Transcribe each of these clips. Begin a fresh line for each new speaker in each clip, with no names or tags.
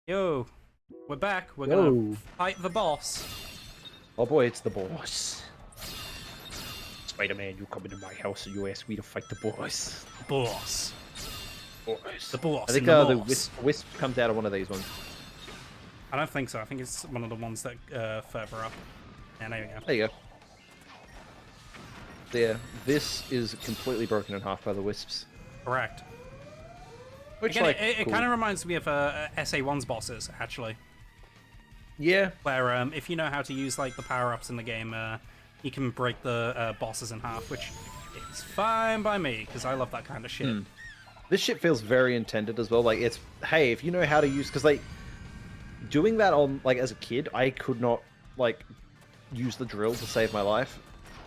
Yo, we're back. We're
Yo.
gonna fight the boss.
Oh boy, it's the boss. Spider-Man, you come into my house and you ask me to fight the boss.
Boss.
Boss.
The boss.
I think
in
the
moss.
wisp comes out of one of these ones.
I don't think so. I think it's one of the ones that further up. Yeah, there we go.
There you go. There. This is completely broken in half by the wisps.
Correct.
Which,
Again,
like,
it
cool.
kind of reminds me of SA1's bosses, actually.
Yeah.
Where if you know how to use like the power-ups in the game, you can break the bosses in half, which is fine by me because I love that kind of shit.
This shit feels very intended as well. Like, it's, hey, if you know how to use... Because, like, doing that on, like, as a kid, I could not, like, use the drill to save my life.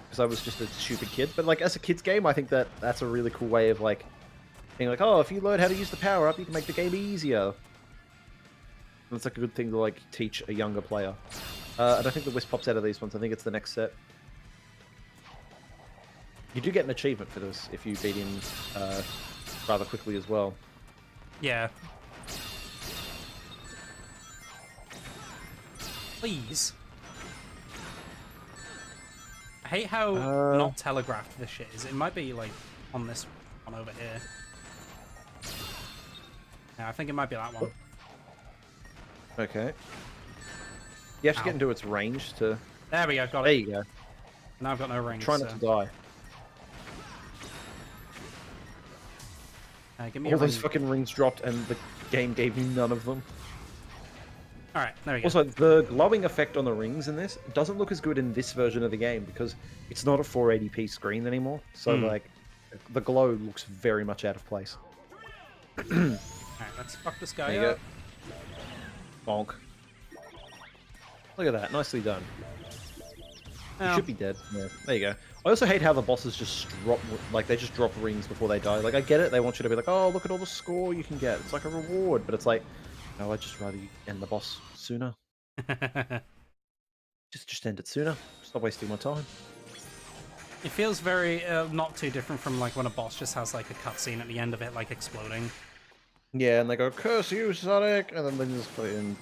Because I was just a stupid kid. But, like, as a kid's game, I think that that's a really cool way of, like, being like, oh, if you learn how to use the power-up, you can make the game easier. And it's, like, a good thing to, like, teach a younger player. I don't think the wisp pops out of these ones. I think it's the next set. You do get an achievement for this if you beat him rather quickly as well.
Yeah. Please. I hate how not telegraphed this shit is. It might be like on this one over here. Yeah, I think it might be that one.
Okay. You have to get into its range to...
There we go, got it.
There you go.
Now I've got no rings.
Try not to die.
Give me
All
a ring.
those fucking rings dropped and the game gave me none of them.
Alright, there we go.
Also, the glowing effect on the rings in this doesn't look as good in this version of the game because it's not a 480p screen anymore. So, like, the glow looks very much out of place.
Alright, let's fuck this guy
There you
up.
go. Bonk. Look at that. Nicely done. You
Oh.
should be dead. Yeah, there you go. I also hate how the bosses just drop, like, they just drop rings before they die. Like, I get it, they want you to be like, oh, look at all the score you can get. It's like a reward, but it's like, no, I'd just rather you end the boss sooner. Just end it sooner. Stop wasting my time.
It feels very not too different from like when a boss just has like a cutscene at the end of it, like exploding.
Yeah, and they go, curse you, Sonic, and then they just put in,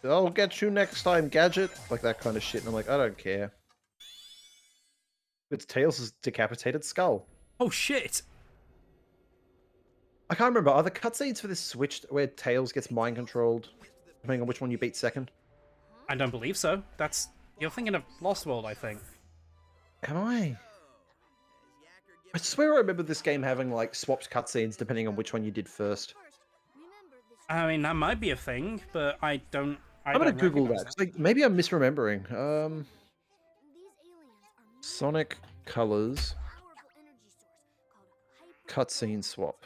I'll get you next time, Gadget. Like that kind of shit, and I'm like, I don't care. It's Tails' decapitated skull.
Oh shit!
I can't remember. Are the cutscenes for this switched where Tails gets mind controlled, depending on which one you beat second?
I don't believe so. You're thinking of Lost World, I think.
Am I? I swear I remember this game having like swapped cutscenes depending on which one you did first.
I mean, that might be a thing, but I don't.
I'm gonna Google that. 'Cause, like, maybe I'm misremembering. Sonic Colors cutscene swap.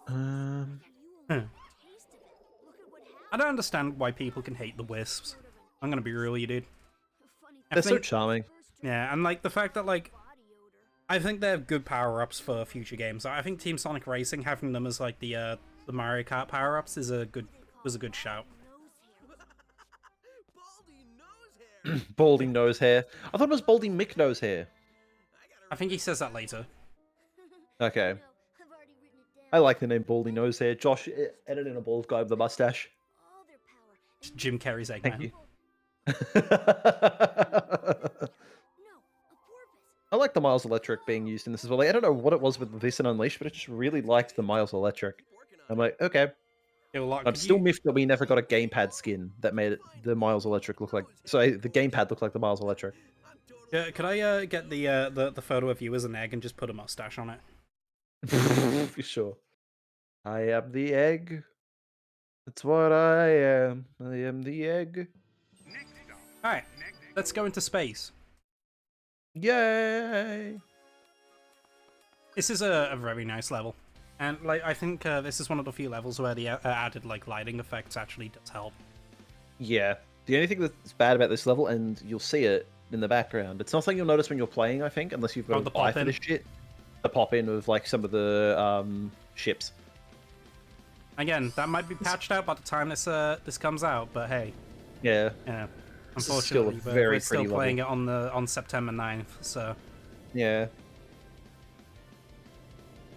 I don't understand why people can hate the wisps. I'm gonna be real with you, dude.
They're so charming.
Yeah, and like the fact that like I think they're good power-ups for future games. I think Team Sonic Racing having them as like the Mario Kart power-ups was a good shout.
Baldy nose hair. I thought it was Baldy Mick nose hair.
I think he says that later.
Okay. I like the name Baldy nose hair. Josh, edit in a bald guy with a mustache.
Jim Carrey's Eggman.
Thank you. I like the Miles Electric being used in this as well. Like, I don't know what it was with this and Unleashed, but I just really liked the Miles Electric. I'm like, okay. I'm still miffed that we never got a gamepad skin that made it, the Miles Electric look like... So the gamepad looked like the Miles Electric.
Could I get the photo of you as an egg and just put a mustache on it?
For sure. I am the egg. That's what I am. I am the egg.
Alright, let's go into space.
Yay!
This is a very nice level. And like I think this is one of the few levels where the added like lighting effects actually does help.
Yeah. The only thing that's bad about this level, and you'll see it in the background, it's not something you'll notice when you're playing, I think, unless you've got
the
an eye for
pop-in.
this shit. The pop-in of like some of the ships.
Again, that might be patched out by the time this comes out, but hey.
Yeah.
Yeah.
This is still a
Unfortunately,
very
we're still
pretty
playing
level.
it on September 9th, so
Yeah.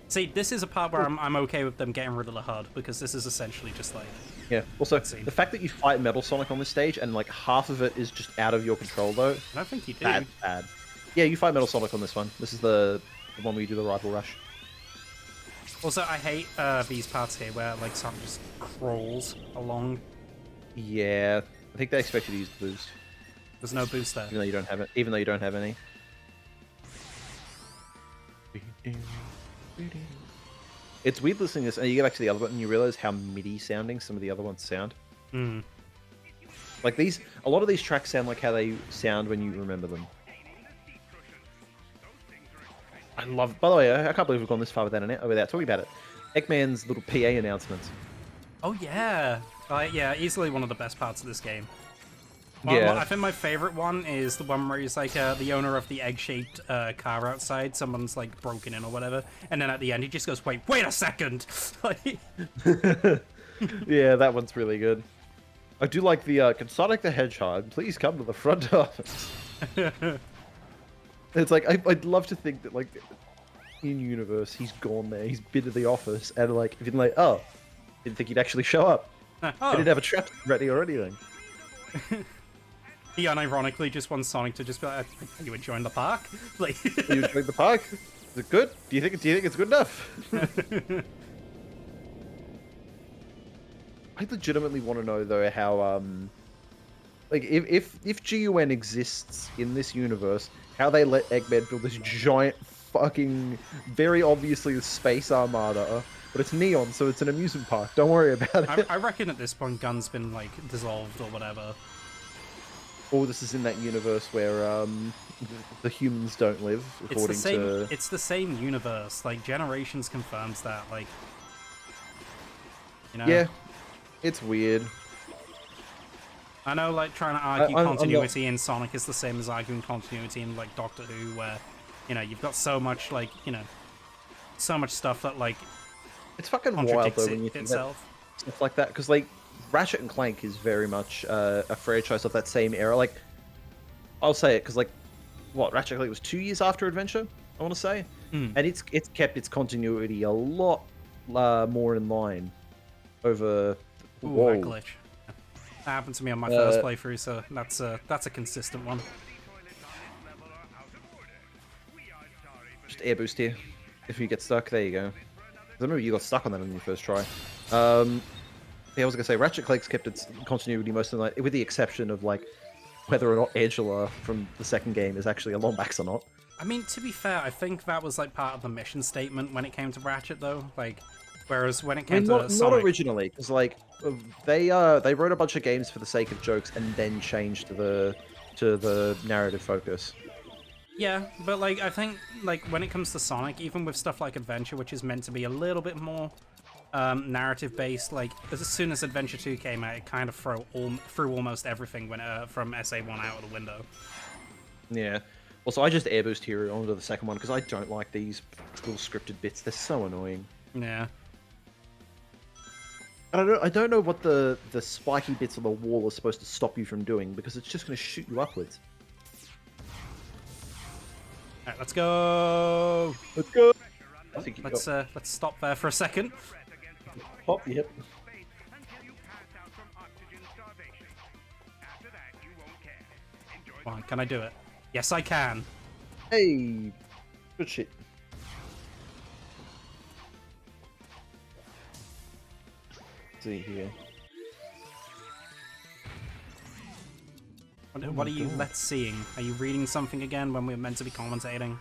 See, this is a part where I'm okay with them getting rid of the HUD, because this is essentially just like...
Yeah. Also,
Cutscene.
the fact that you fight Metal Sonic on this stage and like half of it is just out of your control, though.
I don't think you do.
Bad. Yeah, you fight Metal Sonic on this one. This is the one where you do the Rival Rush.
Also, I hate these parts here where like Sonic just crawls along.
Yeah, I think they expect you to use the boost.
There's no boost there.
Even though you don't have it. Even though you don't have any. It's weird listening to this, and you get back to the other button, and you realize how MIDI sounding some of the other ones sound.
Hmm.
Like a lot of these tracks sound like how they sound when you remember them. I love. By the way, I can't believe we've gone this far without talking about it. Eggman's little PA announcements.
Oh yeah, yeah, easily one of the best parts of this game.
Yeah.
I think my favorite one is the one where he's like the owner of the egg-shaped car outside. Someone's like broken in or whatever, and then at the end he just goes, "Wait a second!" Like...
Yeah, that one's really good. I do like the can Sonic the Hedgehog please come to the front office? It's like I'd love to think that like in universe he's gone there, he's been to the office, and like if you're like, oh, didn't think he'd actually show up.
Oh.
He didn't have a trap ready or anything.
He unironically just wants Sonic to just be like, "Are you enjoying the park?" Like,
Are you enjoying the park? Is it good? Do you think it's good enough? I legitimately want to know though how like if GUN exists in this universe, how they let Eggman build this giant fucking very obviously space armada, but it's neon, so it's an amusement park. Don't worry about it.
I reckon at this point Gun's been like dissolved or whatever.
Or this is in that universe where the humans don't live, according to...
It's the same universe. Like, Generations confirms that. Like, you know.
Yeah, it's weird.
I know, like, trying to argue
I'm
continuity in Sonic is the same as arguing continuity in like Doctor Who, where you know you've got so much like so much stuff that like
it's fucking wild though when you think
itself.
Stuff like that, because like Ratchet and Clank is very much a franchise of that same era. Like, I'll say it because, like, what Ratchet and Clank was 2 years after Adventure, I want to say, and it's kept its continuity a lot more in line over.
Ooh, that glitch. That happened to me on my first playthrough, so that's a consistent one.
Just air boost here. If you get stuck, there you go. I remember you got stuck on that on your first try. Yeah, I was gonna say Ratchet Clank's kept its continuity most of the night, with the exception of like whether or not Angela from the second game is actually a Lombax or not.
I mean, to be fair, I think that was like part of the mission statement when it came to Ratchet, though. Like, whereas when it came to Sonic...
not originally, because like they wrote a bunch of games for the sake of jokes and then changed to the narrative focus.
Yeah, but like I think like when it comes to Sonic, even with stuff like Adventure, which is meant to be a little bit more narrative based, like as soon as Adventure 2 came out, it kind of threw almost everything from SA1 out of the window. Yeah.
Also, I just air boost here onto the second one because I don't like these little scripted bits. They're so annoying.
Yeah.
I don't know what the spiky bits on the wall are supposed to stop you from doing, because it's just going to shoot you upwards.
Alright, let's go.
Let's go. I think
let's stop there for a second.
Pop, yep.
Come on, can I do it? Yes, I can.
Hey, good shit. Let's see here.
What are you let's seeing? Are you reading something again when we're meant to be commentating?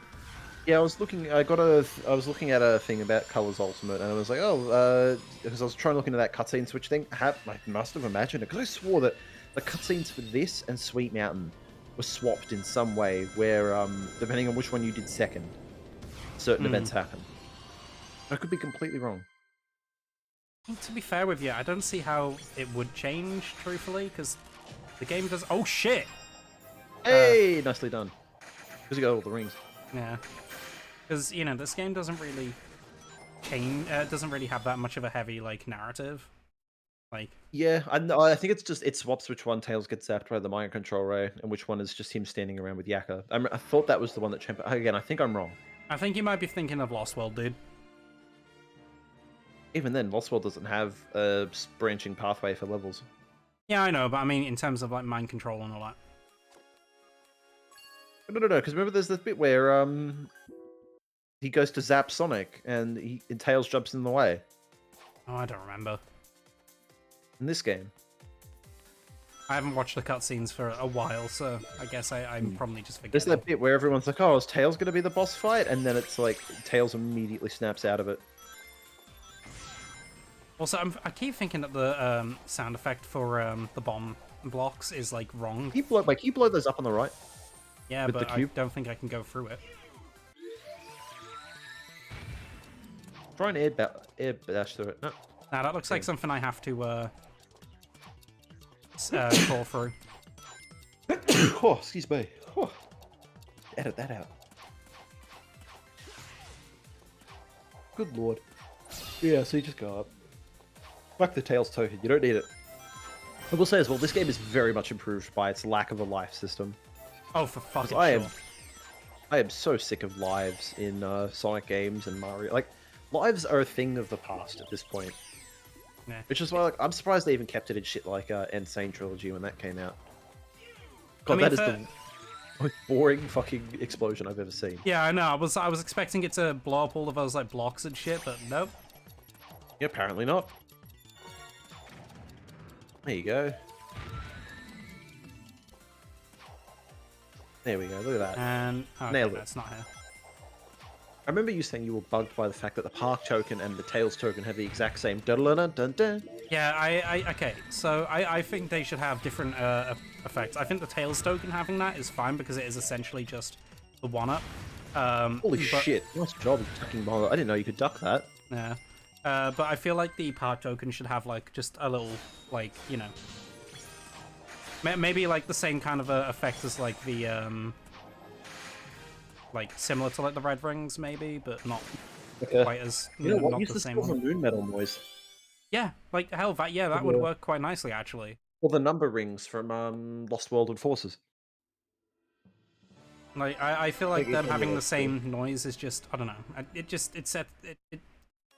Yeah, I was looking. I was looking at a thing about Colors Ultimate, and I was like, oh, because I was trying to look into that cutscene switch thing. I must have imagined it, because I swore that the cutscenes for this and Sweet Mountain were swapped in some way, where depending on which one you did second, certain events happen. I could be completely wrong.
To be fair with you, I don't see how it would change, truthfully, because the game does. Oh shit!
Hey, nicely done. Because you got all the rings.
Yeah. Because, you know, this game doesn't really change, doesn't really have that much of a heavy, like, narrative. Like...
Yeah, I think it's just, it swaps which one Tails gets zapped by the mind control ray, and which one is just him standing around with Yakka. I thought that was the one that... Again, I think I'm wrong.
I think you might be thinking of Lost World, dude.
Even then, Lost World doesn't have a branching pathway for levels.
Yeah, I know, but I mean in terms of like mind control and all that.
No, because remember there's this bit where he goes to zap Sonic and Tails jumps in the way.
Oh, I don't remember.
In this game.
I haven't watched the cutscenes for a while, so I guess I'm probably just forgetting.
There's that bit where everyone's like, oh, is Tails going to be the boss fight? And then it's like, Tails immediately snaps out of it.
Also, I keep thinking that the sound effect for the bomb blocks is like wrong.
Can you blow those up on the right?
Yeah,
with
but
the
I
cube?
don't think I can go through it.
Try and air dash through it. No.
Now that looks like something I have to crawl through.
Oh, excuse me. Oh. Edit that out. Good lord. Yeah, so you just go up. Fuck the Tails token, you don't need it. I will say as well, this game is very much improved by its lack of a life system.
Oh, for fucking sure.
I am so sick of lives in Sonic games and Mario. Like, lives are a thing of the past at this point.
Yeah.
Which is why, like, I'm surprised they even kept it in shit like Insane Trilogy when that came out. God,
I mean,
that is the most boring fucking explosion I've ever seen.
Yeah, I know. I was expecting it to blow up all of those like blocks and shit, but nope.
Yeah, apparently not. There you go. There we go, look at that.
And oh,
Nailed
okay,
it.
that's not here.
I remember you saying you were bugged by the fact that the Park token and the Tails token have the exact same dun-dun-dun-dun.
Yeah, okay. So I think they should have different effects. I think the Tails token having that is fine because it is essentially just the one-up.
Holy shit, nice job, ducking ball. I didn't know you could duck that.
Yeah. But I feel like the Park token should have like just a little, like, you know, maybe like the same kind of effect as like the like similar to like the red rings maybe, but not quite as
you know what?
not
Use
the
the
same
silver
one.
moon medal noise.
Yeah, like hell, that would work quite nicely actually.
Or the number rings from Lost World and Forces.
Like I feel like
Like,
them
it's
having the
really
same noise is just, I don't know. It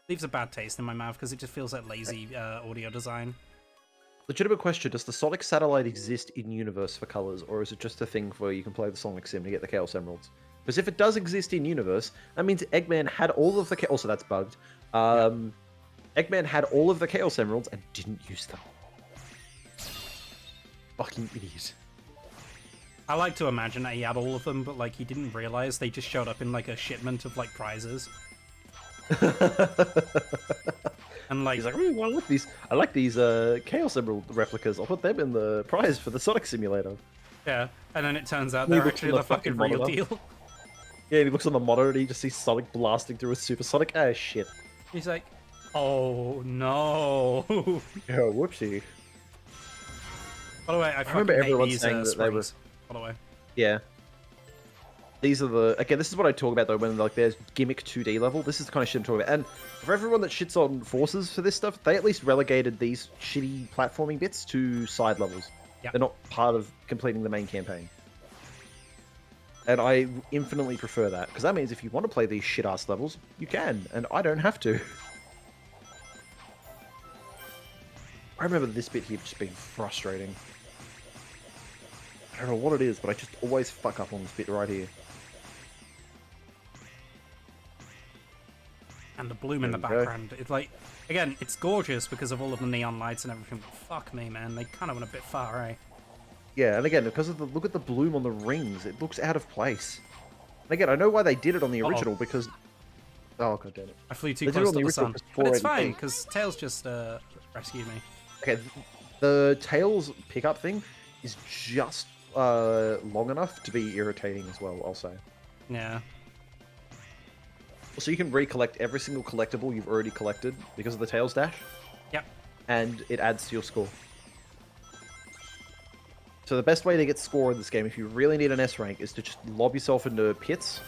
leaves a bad taste in my mouth because it just feels like lazy audio design.
Legitimate question, does the Sonic satellite exist in universe for colors, or is it just a thing where you can play the Sonic Sim to get the Chaos Emeralds? Because if it does exist in universe, that means Eggman had all of the also that's bugged. Eggman had all of the Chaos Emeralds and didn't use them. Fucking idiot.
I like to imagine that he had all of them, but like he didn't realize they just showed up in like a shipment of like prizes. And like
He's like, "Ooh, I like these Chaos Emerald replicas. I'll put them in the prize for the Sonic Simulator."
yeah, and then it turns out
And he
they're
looks
actually
on the
the fucking
fucking
real
monitor.
deal.
Yeah, and he looks on the monitor and he just sees Sonic blasting through a supersonic. Ah, shit.
He's like, oh no.
Yeah, whoopsie.
By the way, I
remember
fucking hate
everyone
these
saying that they were-
springs, by the way.
Yeah. These are the... Again, this is what I talk about, though, when like there's gimmick 2D level. This is the kind of shit I'm talking about. And for everyone that shits on Forces for this stuff, they at least relegated these shitty platforming bits to side levels.
Yep.
They're not part of completing the main campaign. And I infinitely prefer that, because that means if you want to play these shit-ass levels, you can, and I don't have to. I remember this bit here just being frustrating. I don't know what it is, but I just always fuck up on this bit right here.
And the bloom in the
There we go.
background. It's like, again, it's gorgeous because of all of the neon lights and everything, but fuck me, man. They kind of went a bit far, eh?
Yeah, and again, because of the look at the bloom on the rings, it looks out of place. And again, I know why they did it on the original, because... Oh, god damn it.
I flew too
They did it
close
on
to
the
the
original
sun.
because
But it's
480p.
fine, because Tails just rescued me.
Okay, the Tails pickup thing is just long enough to be irritating as well, I'll say.
Yeah.
So you can recollect every single collectible you've already collected because of the Tails dash,
Yep.
and it adds to your score. So the best way to get score in this game, if you really need an S rank, is to just lob yourself into pits,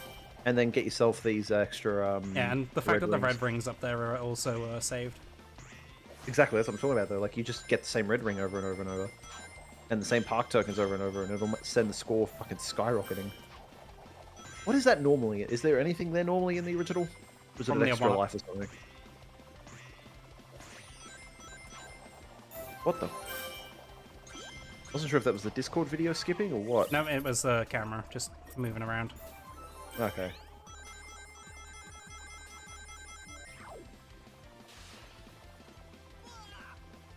and then get yourself these extra.
Yeah, and the fact that the
rings.
red rings up there are also saved.
Exactly, that's what I'm talking about though. Like you just get the same red ring over and over and over, and the same park tokens over and over, and it'll send the score fucking skyrocketing. What is that normally? Is there anything there normally in the original? Was it an
Probably a
extra
one-up.
life or something? What the? Wasn't sure if that was the Discord video skipping or what.
No, it was the camera just moving around.
Okay.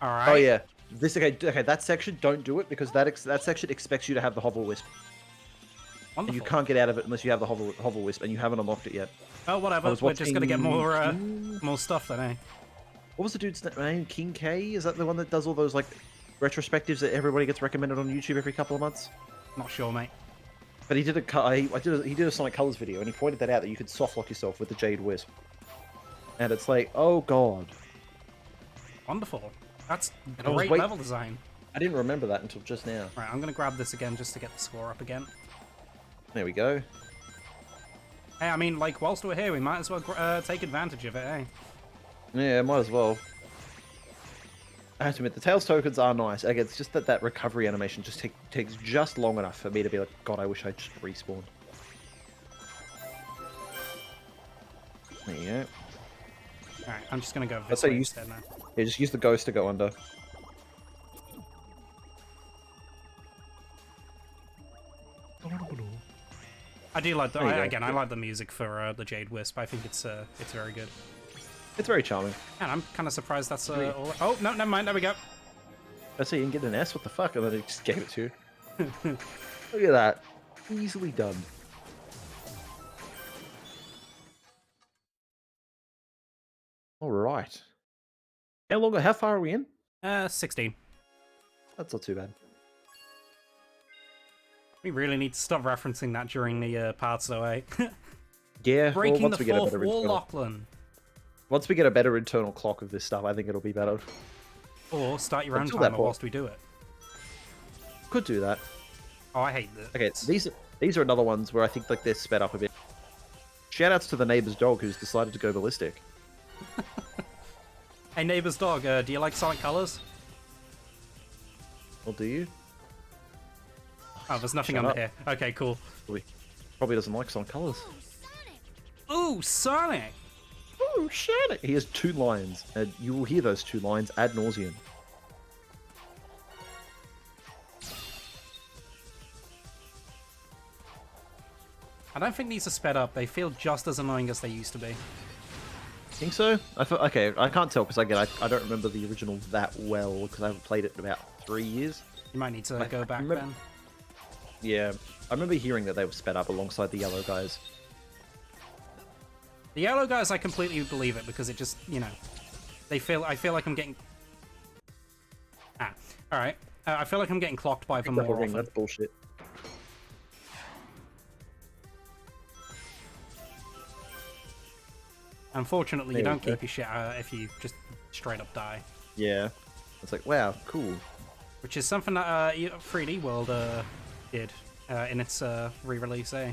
All right.
Oh yeah. This okay. That section, don't do it because that section expects you to have the hover wisp. And
Wonderful.
you can't get out of it unless you have the hover wisp, and you haven't unlocked it yet.
Oh, whatever. We're just gonna get more stuff then, eh?
What was the dude's name? King K? Is that the one that does all those like retrospectives that everybody gets recommended on YouTube every couple of months?
Not sure, mate.
But he did he did a Sonic Colors video, and he pointed that out that you could soft lock yourself with the Jade Wisp. And it's like, oh god.
Wonderful. That's
And I was
great level design.
I didn't remember that until just now.
Right, I'm gonna grab this again just to get the score up again.
There we go.
Hey, I mean, like, whilst we're here, we might as well take advantage of it, eh?
Yeah, might as well. I have to admit, the Tails tokens are nice. Again, it's just that recovery animation just takes just long enough for me to be like, God, I wish I just respawned. There you go.
Alright, I'm just gonna go
Let's
this
say
way
use-
instead now.
Yeah, just use the ghost to go under.
I do like the
There you go.
again. I like the music for the Jade Wisp. I think it's very good.
It's very charming.
And I'm kind of surprised that's all. Oh no, never mind. There we go.
I say you can get an S. What the fuck? And then it just gave it to you. Look at that. Easily done. All right. How far are we in?
16.
That's not too bad.
We really need to stop referencing that during the parts, though, eh?
Yeah.
Breaking
once
the
we get a
fourth
better
wall,
internal,
Lachlan.
once we get a better internal clock of this stuff, I think it'll be better.
Or start your own
Until that
timer
point.
whilst we do it.
Could do that.
Oh, I hate this.
Okay, these are another ones where I think like they're sped up a bit. Shoutouts to the neighbor's dog who's decided to go ballistic.
Hey, neighbor's dog, do you like Sonic Colors?
Or do you?
Oh, there's nothing
Shut
under
up.
here. Okay, cool.
Probably doesn't like Sonic Colors.
Ooh, Sonic!
Oh, shit! He has 2 lines, and you will hear those 2 lines ad nauseum.
I don't think these are sped up. They feel just as annoying as they used to be.
Think so? Okay, I can't tell because again, I don't remember the original that well because I haven't played it in about 3 years.
You might need to go back
remember-
then.
Yeah, I remember hearing that they were sped up alongside the yellow guys.
The yellow guys, I completely believe it because it just, you know, I feel like I'm getting. All right. I feel like I'm getting clocked by them more often.
That's bullshit.
Unfortunately, you
There we
don't
go.
keep your shit if you just straight up die,
Yeah, it's like wow, cool.
which is something that 3D World did in its re-release. Eh?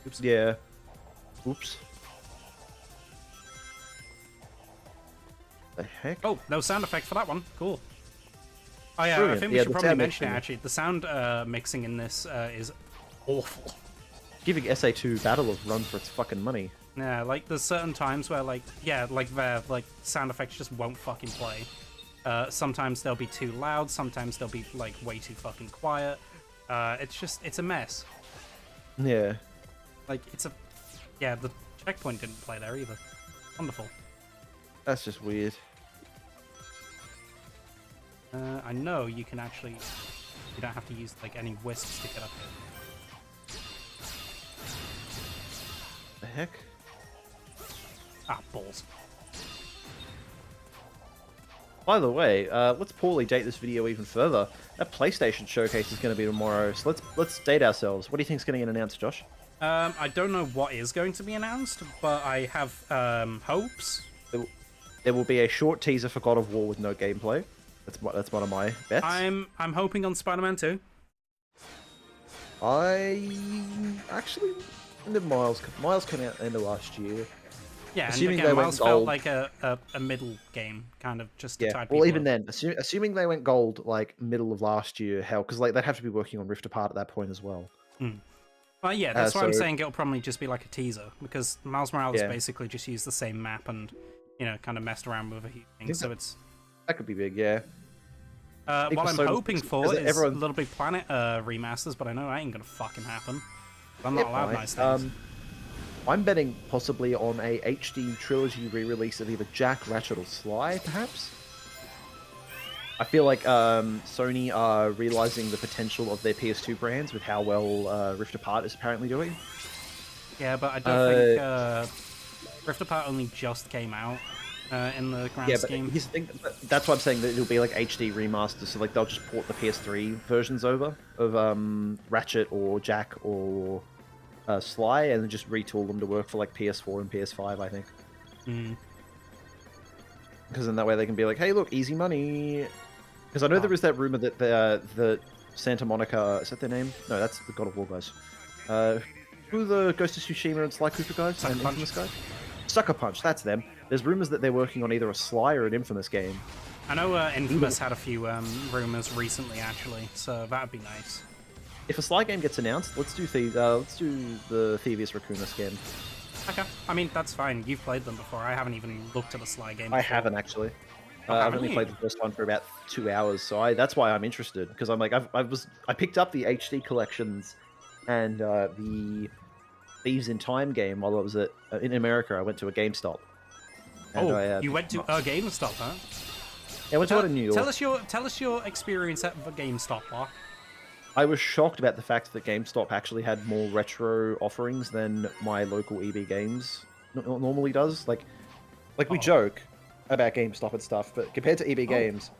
Oops.
Yeah. Oops. The heck?
Oh, no sound effect for that one. Cool. Oh yeah, I
Brilliant.
think we
Yeah,
should
the
probably
sound
mention it
mixing.
actually. The sound mixing in this is awful.
Giving SA2 Battle of run for its fucking money.
Yeah, like there's certain times where like their like sound effects just won't fucking play. Sometimes they'll be too loud, sometimes they'll be like way too fucking quiet. It's a mess.
Yeah.
Like the checkpoint didn't play there either. Wonderful.
That's just weird.
I know you can actually, you don't have to use like any wisps to get up here.
The heck?
Ah, balls.
By the way, let's poorly date this video even further. That PlayStation showcase is going to be tomorrow, so let's date ourselves. What do you think's going to get announced, Josh?
I don't know what is going to be announced, but I have hopes.
There will be a short teaser for God of War with no gameplay. That's one of my bets.
I'm hoping on Spider-Man 2.
I actually Miles came out end of last year.
Yeah, and
Assuming
again,
they went
Miles felt
gold.
like a middle game, kind of just to
Yeah.
tide
Well,
people
even
over.
then, assuming they went gold like middle of last year, hell, because like they'd have to be working on Rift Apart at that point as well.
Well, yeah, that's why I'm
so-
saying it'll probably just be like a teaser, because Miles Morales
Yeah.
basically just used the same map and, you know, kind of messed around with a few things, so it's...
That could be big, yeah.
What I'm
Persona
hoping
6,
for
because
is
everyone-
Little Big Planet remasters, but I know that ain't gonna fucking happen. I'm
Yeah,
not allowed
fine.
nice things.
I'm betting possibly on a HD trilogy re-release of either Jack, Ratchet, or Sly, perhaps. I feel like Sony are realizing the potential of their PS2 brands with how well Rift Apart is apparently doing.
Yeah, but I don't think Rift Apart only just came out in the grand
Yeah, but
scheme.
here's the thing. That's why I'm saying that it'll be like HD remasters. So like they'll just port the PS3 versions over of Ratchet or Jack or Sly, and then just retool them to work for like PS4 and PS5. I think.
Mm.
Because then that way they can be like, hey, look, easy money. Because I know there was that rumor that the Santa Monica, is that their name? No, that's the God of War guys. Who are the Ghost of Tsushima and Sly Cooper guys?
Sucker
And
Punch.
Infamous guys? Sucker Punch, that's them. There's rumors that they're working on either a Sly or an Infamous game.
I know Infamous had a few rumors recently, actually, so that'd be nice.
If a Sly game gets announced, let's do the Thievius Raccoonus game.
Okay, I mean that's fine. You've played them before. I haven't even looked at a Sly game.
I
before.
haven't actually.
Oh,
I've
haven't
only
you?
played the first one for about 2 hours, so that's why I'm interested. Because I'm like, I picked up the HD collections and the Thieves in Time game while I was in America. I went to a GameStop. And
Oh, you went to a GameStop, huh?
Yeah, I went to one in New York.
Tell us your experience at the GameStop, Mark.
I was shocked about the fact that GameStop actually had more retro offerings than my local EB Games normally does. Like we joke about GameStop and stuff, but compared to EB Games,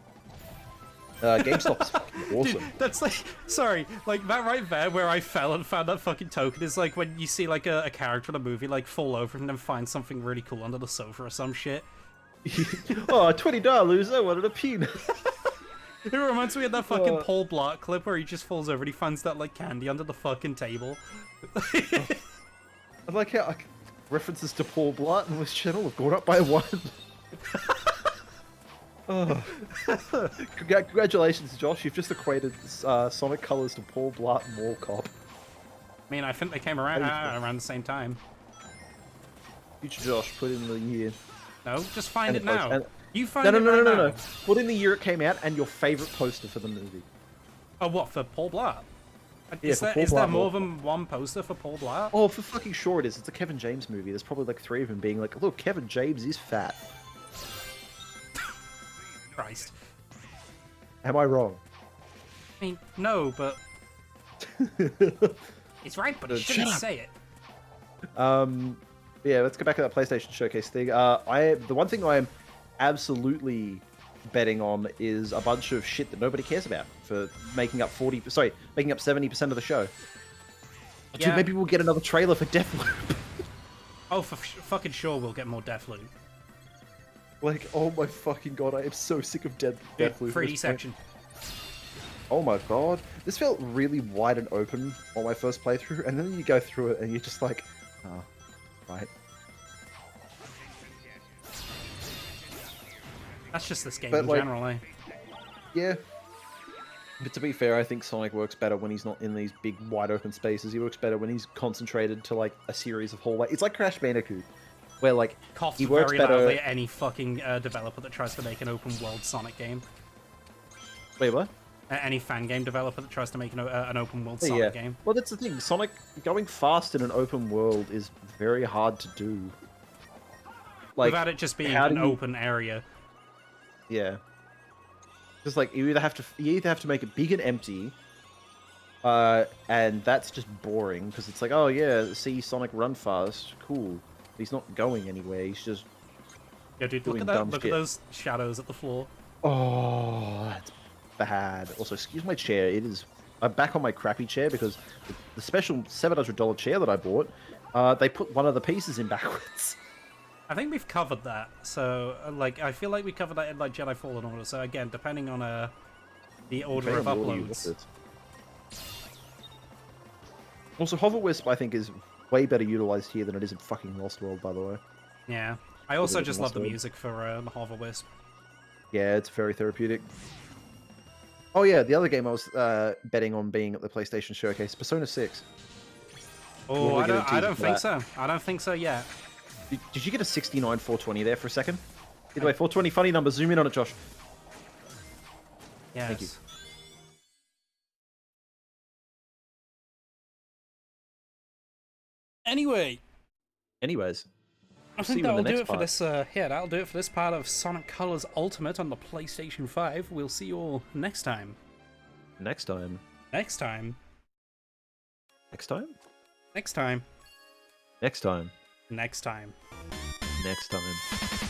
GameStop's fucking awesome.
Dude, that's like, sorry, like that right there where I fell and found that fucking token is like when you see like a character in a movie like fall over and then find something really cool under the sofa or some shit.
Oh, $20, I wanted a peanut.
It reminds me of that fucking Paul Blart clip where he just falls over and he finds that like candy under the fucking table.
I like how references to Paul Blart on this channel have gone up by 1. Oh. Congratulations, Josh. You've just equated Sonic Colors to Paul Blart and Mall Cop.
I mean, I think they came around the same time.
Future Josh, put in the year.
No, just find
And
it
the post-
now.
and-
You find
No,
it right now.
no. Put in the year it came out and your favorite poster for the movie.
Oh, what, for Paul Blart?
Yeah,
Is
for
there,
Paul
is there
Blart
more
Mall
than one poster for Paul Blart?
Oh, for fucking sure it is. It's a Kevin James movie. There's probably like 3 of them being like, look, Kevin James is fat.
Christ.
Am I wrong?
I mean, no, but... It's right, but he shouldn't say it.
Yeah, let's go back to that PlayStation Showcase thing. The one thing I am absolutely betting on is a bunch of shit that nobody cares about for making up 70% of the show.
Yeah.
Dude, maybe we'll get another trailer for Deathloop.
Oh, for fucking sure we'll get more Deathloop.
Like, oh my fucking god, I am so sick of Deathloop.
3D section.
Oh my god. This felt really wide and open on my first playthrough, and then you go through it and you're just like, oh, right.
That's just this game
But,
in
like,
general, eh?
Yeah. But to be fair, I think Sonic works better when he's not in these big, wide open spaces. He works better when he's concentrated to, like, a series of hallways. It's like Crash Bandicoot, where, like,
Coughs
he works
very
better...
loudly at any fucking developer that tries to make an open world Sonic game.
Wait, what?
Any fan game developer that tries to make an open world Sonic game.
Well, that's the thing. Sonic going fast in an open world is very hard to do. Like,
Without it just being
how do
an
you-
open area.
Yeah. Just like you either have to make it big and empty, and that's just boring because it's like, oh yeah, see Sonic run fast, cool. He's not going anywhere. He's just
Yeah, dude, look
doing
at that.
dumb
Look
shit.
at those shadows at the floor.
Oh, that's bad. Also, excuse my chair. I'm back on my crappy chair because the special $700 chair that I bought, they put one of the pieces in backwards.
I think we've covered that. So, like, I feel like we covered that in like Jedi Fallen Order. So again, depending on the order of
Depending on the order you
uploads.
look at. Also, Hover Wisp, I think, is way better utilized here than it is in fucking Lost World, by the way.
Yeah. I also
it
just
in
love the
Lost World.
music for Hover Wisp.
Yeah, it's very therapeutic. Oh yeah, the other game I was betting on being at the PlayStation Showcase, Persona 6.
Oh,
wanna
I
get a
don't
teaser
think
for
so. I don't think so yet.
Did you get a 69 420 there for a second? Either way, 420 funny number. Zoom in on it, Josh.
Yes.
Thank you.
Anyway,
Anyways,
I
see
think
you in the
that'll do
next
it for
part.
this. Yeah, that'll do it for this part of Sonic Colors Ultimate on the PlayStation 5. We'll see you all next time.
Next time.
Next time.
Next time.
Next time.
Next time.
Next time.
Next time.